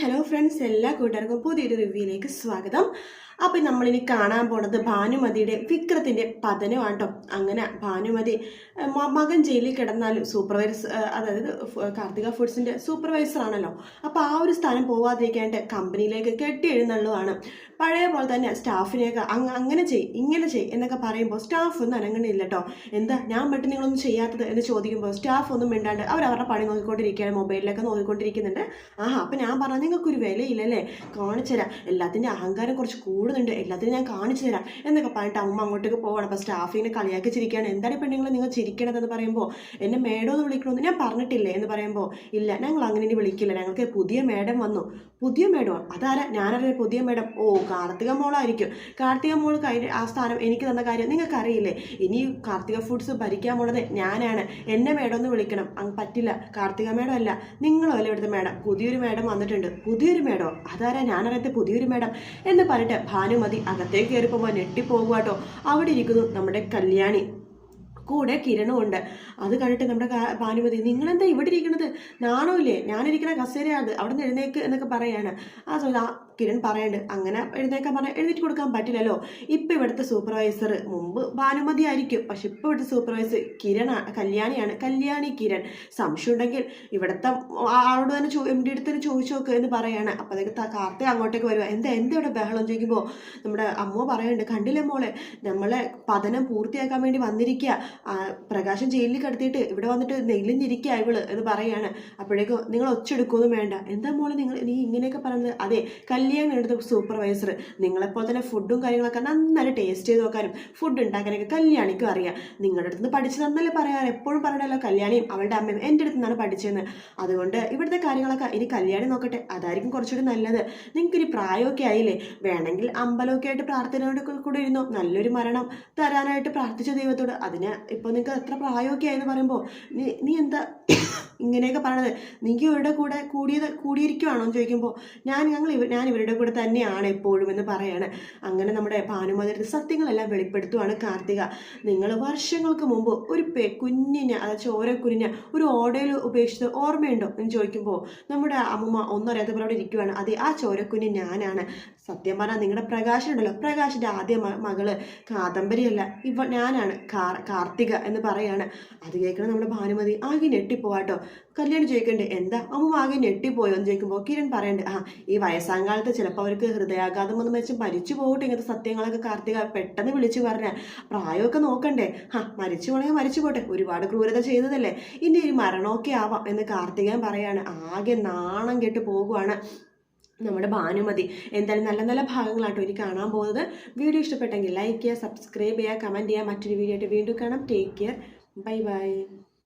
Hello friends, എല്ലാ കൂട്ടുകാർക്കും പുതിയൊരു റിവ്യൂയിലേക്ക് സ്വാഗതം. അപ്പം നമ്മളിനി കാണാൻ പോണത് ഭാനുമതിയുടെ വിക്രത്തിൻ്റെ പതനമാണ് കേട്ടോ. അങ്ങനെ ഭാനുമതി മകൻ ജയിലിൽ കിടന്നാലും സൂപ്പർവൈസർ, അതായത് കാർത്തിക ഫുഡ്സിൻ്റെ സൂപ്പർവൈസർ ആണല്ലോ. അപ്പോൾ ആ ഒരു സ്ഥാനം പോവാതിരിക്കാണ്ട് കമ്പനിയിലേക്ക് കെട്ടി എഴുന്നള്ളുവാണ്. പഴയ പോലെ തന്നെ സ്റ്റാഫിനെയൊക്കെ അങ്ങനെ ഇങ്ങനെ എന്നൊക്കെ പറയുമ്പോൾ സ്റ്റാഫ് ഒന്നും അനങ്ങണില്ല കേട്ടോ. എന്താ ഞാൻ പറ്റി നിങ്ങളൊന്നും ചെയ്യാത്തത് എന്ന് ചോദിക്കുമ്പോൾ സ്റ്റാഫ് ഒന്നും മിണ്ടാണ്ട് അവരവരുടെ പണി നോക്കിക്കൊണ്ടിരിക്കുകയാണ്, മൊബൈലിലൊക്കെ നോക്കിക്കൊണ്ടിരിക്കുന്നുണ്ട്. അപ്പം ഞാൻ പറഞ്ഞാൽ നിങ്ങൾക്കൊരു വിലയില്ലല്ലേ, കാണിച്ചു തരാം, എല്ലാത്തിൻ്റെ അഹങ്കാരം കുറച്ച് കൂടുന്നുണ്ട്, എല്ലാത്തിനും ഞാൻ കാണിച്ചു തരാം എന്നൊക്കെ പറഞ്ഞിട്ട് അമ്മ അങ്ങോട്ടേക്ക് പോകണം. അപ്പോൾ സ്റ്റാഫിനെ കളിയാക്കി ചിരിക്കുകയാണ്. എന്താണ് പെണ്ണുങ്ങൾ നിങ്ങൾ ചിരിക്കണതെന്ന് പറയുമ്പോൾ എന്നെ മേഡം എന്ന് വിളിക്കണമെന്ന് ഞാൻ പറഞ്ഞിട്ടില്ലേ എന്ന് പറയുമ്പോൾ ഇല്ല, ഞങ്ങൾ അങ്ങനെ ഇനി വിളിക്കില്ല, ഞങ്ങൾക്ക് പുതിയ മേഡം വന്നു. പുതിയ മേഡം? അതാരാ? ഞാനറിയാം പുതിയ മേഡം. ഓ, കാർത്തിക മോളായിരിക്കും. കാർത്തിക മോൾ ആ സ്ഥാനം എനിക്ക് തന്ന കാര്യം നിങ്ങൾക്ക് അറിയില്ലേ? ഇനി കാർത്തിക ഫുഡ്സ് ഭരിക്കാൻ പോണത് ഞാനാണ്, എന്നെ മേഡം എന്ന് വിളിക്കണം. അങ്ങ് പറ്റില്ല, കാർത്തിക മേഡം അല്ല, നിങ്ങളോ അല്ല ഇവിടുത്തെ മേഡം, പുതിയൊരു മേഡം വന്നിട്ടുണ്ട്. പുതിയൊരു മേഡം? അതാരാ? ഞാനറിയാത്ത പുതിയൊരു മേഡം എന്ന് പറഞ്ഞിട്ട് ഭാനുമതി അകത്തേക്ക് കയറിപ്പോകുമ്പോൾ ഞെട്ടിപ്പോകുക കേട്ടോ. അവിടെ ഇരിക്കുന്നു നമ്മുടെ കല്യാണി, കൂടെ കിരണും ഉണ്ട്. അത് കണ്ടിട്ട് നമ്മുടെ ഭാനുമതി, നിങ്ങളെന്താ ഇവിടെ ഇരിക്കണത്? നാണോ ഇല്ലേ? ഞാനിരിക്കണ കസേരയാണ്, അവിടെ നിന്ന് എഴുന്നേക്ക് എന്നൊക്കെ പറയാണ്. ആ കിരൺ പറയണ്ട്, അങ്ങനെ എഴുന്നേക്കാൻ പറഞ്ഞാൽ എഴുന്നേറ്റ് കൊടുക്കാൻ പറ്റില്ലല്ലോ. ഇപ്പം ഇവിടുത്തെ സൂപ്പർവൈസർ മുമ്പ് ഭാനുമതി ആയിരിക്കും, പക്ഷെ ഇപ്പോൾ ഇവിടുത്തെ സൂപ്പർവൈസർ കല്യാണിയാണ്. കല്യാണി കിരൺ, സംശയം ഉണ്ടെങ്കിൽ ഇവിടുത്തെ ആളോട് തന്നെ MD അടുത്ത് തന്നെ ചോദിച്ചു നോക്ക് എന്ന് പറയാണ്. അപ്പോൾ അതൊക്കെ കാർത്തിക അങ്ങോട്ടേക്ക് വരുക. എന്താ ഇവിടെ ബഹളം ചോദിക്കുമ്പോൾ നമ്മുടെ അമ്മ പറയുന്നുണ്ട്, കണ്ടില്ലേ മോളെ, നമ്മളെ പതനം പൂർത്തിയാക്കാൻ വേണ്ടി വന്നിരിക്കുക, പ്രകാശം ജയിലിൽ കിടത്തിയിട്ട് ഇവിടെ വന്നിട്ട് നെല്ലിഞ്ഞിരിക്കുക ഇവള് എന്ന് പറയാണ്. അപ്പോഴേക്കും നിങ്ങൾ ഒച്ചെടുക്കൊന്നും വേണ്ട. എന്താ മോളെ നീ ഇങ്ങനെയൊക്കെ പറയുന്നത്? അതെ, കല്യാണം എടുത്ത സൂപ്പർവൈസർ നിങ്ങളെപ്പോലെ തന്നെ ഫുഡും കാര്യങ്ങളൊക്കെ നന്നായിട്ട് ടേസ്റ്റ് ചെയ്ത് നോക്കാനും ഫുഡ് ഉണ്ടാക്കാനൊക്കെ കല്യാണിക്കും അറിയാം. നിങ്ങളുടെ അടുത്ത് നിന്ന് പഠിച്ചു തന്നല്ലേ പറയാറ്, എപ്പോഴും പറയണല്ലോ കല്യാണിയും അവളുടെ അമ്മയും എൻ്റെ അടുത്ത് നിന്നാണ് പഠിച്ചതെന്ന്. അതുകൊണ്ട് ഇവിടുത്തെ കാര്യങ്ങളൊക്കെ ഇനി കല്യാണി നോക്കട്ടെ, അതായിരിക്കും കുറച്ചുകൂടി നല്ലത്. നിങ്ങൾക്കിനി പ്രായമൊക്കെ ആയില്ലേ, വേണമെങ്കിൽ അമ്പലമൊക്കെ ആയിട്ട് പ്രാർത്ഥനയോട് കൂടെ ഇരുന്നോ, നല്ലൊരു മരണം തരാനായിട്ട് പ്രാർത്ഥിച്ച ദൈവത്തോട്. അതിന് ഇപ്പോൾ നിങ്ങൾക്ക് എത്ര പ്രായമൊക്കെ ആയെന്ന് പറയുമ്പോൾ നീ എന്താ ഇങ്ങനെയൊക്കെ പറയണത്? നീക്ക് ഇവരുടെ കൂടെ കൂടിയിരിക്കുവാണോ എന്ന് ചോദിക്കുമ്പോൾ ഞാൻ ഇവരുടെ കൂടെ തന്നെയാണ് എപ്പോഴും എന്ന് പറയാണ്. അങ്ങനെ നമ്മുടെ ഭാനുമതിയുടെ സത്യങ്ങളെല്ലാം വെളിപ്പെടുത്തുവാണ് കാർത്തിക. നിങ്ങൾ വർഷങ്ങൾക്ക് മുമ്പ് ഒരു കുഞ്ഞിനെ, അതായത് ചോരക്കുഞ്ഞിനെ ഒരു ഓടയിൽ ഉപേക്ഷിച്ചത് ഓർമ്മയുണ്ടോ എന്ന് ചോദിക്കുമ്പോൾ നമ്മുടെ അമ്മൂമ്മ ഒന്നറിയാത്തപ്പോൾ അവിടെ ഇരിക്കുവാണ്. അതെ, ആ ചോരക്കുഞ്ഞ് ഞാനാണ്. സത്യം പറഞ്ഞാൽ നിങ്ങളുടെ പ്രകാശൻ ഉണ്ടല്ലോ, പ്രകാശിൻ്റെ ആദ്യ മകള് കാദംബരിയല്ല, ഞാനാണ് കാർത്തിക എന്ന് പറയാണ്. അത് കേൾക്കണം നമ്മുടെ ഭാനുമതി ആകെ ഞെട്ടിപ്പോവാട്ടോ. കല്യാണം ചോദിക്കണ്ടേ, എന്താ അമ്മ ആകെ ഞെട്ടിപ്പോയോ എന്ന് ചോദിക്കുമ്പോൾ കിരൺ പറയണ്ട്, ഈ വയസ്സാങ്കാലത്ത് ചിലപ്പോൾ അവർക്ക് ഹൃദയാഘാതം ഒന്നും വെച്ച് മരിച്ചു പോകട്ടെ, ഇങ്ങനത്തെ സത്യങ്ങളൊക്കെ കാർത്തിക പെട്ടെന്ന് വിളിച്ചു പറഞ്ഞ. പ്രായമൊക്കെ നോക്കണ്ടേ, മരിച്ചു പോണെങ്കിൽ മരിച്ചു പോട്ടെ, ഒരുപാട് ക്രൂരത ചെയ്തതല്ലേ, ഇനി ഒരു മരണമൊക്കെ ആവാം എന്ന് കാർത്തികൻ പറയാണ്. ആകെ നാണം കെട്ട് പോകുവാണ് നമ്മുടെ ഭാനുമതി. എന്തായാലും നല്ല നല്ല ഭാഗങ്ങളാട്ടോ ഇനി കാണാൻ പോകുന്നത്. വീഡിയോ ഇഷ്ടപ്പെട്ടെങ്കിൽ ലൈക്ക് ചെയ്യുക, സബ്സ്ക്രൈബ് ചെയ്യുക, കമൻറ്റ് ചെയ്യുക. മറ്റൊരു വീഡിയോ ആയിട്ട് വീണ്ടും കാണാം. Take care, bye bye.